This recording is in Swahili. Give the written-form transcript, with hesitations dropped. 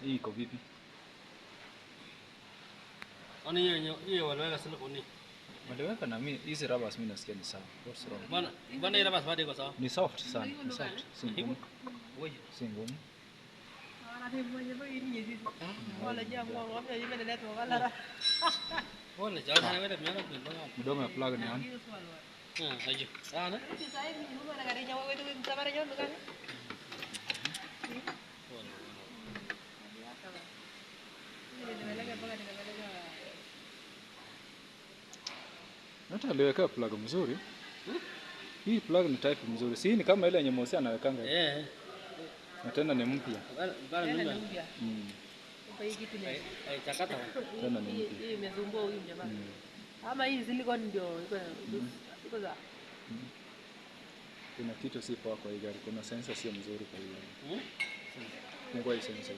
Hii iko vipi? Ani hiyo waliweka silicone. Waliweka na mimi hizi rubbers mimi nasikia ni sawa. What's wrong? Bwana ile rubbers bado iko sawa. Ni soft sana, ni soft. Si ngumu. Wewe. Si ngumu. Wala jamaa anaweza miana kwa. Mdomo ya plug ni ani? Aje. Sana. Hata aliweka plug mzuri. Hii plug ni type mzuri. Si ni kama ile yenye Mosi anawekanga. Na tena ni mpya. Bana ni mpya. Hii kitu ni Chakata. Tena ni mpya. hii imesumbua huyu jamaa. Ama hii silicone ndio iko za. Kuna kitu si poa kwa hii gari. Kuna sensor sio mzuri kwa hii gari. Fungua hii sensor.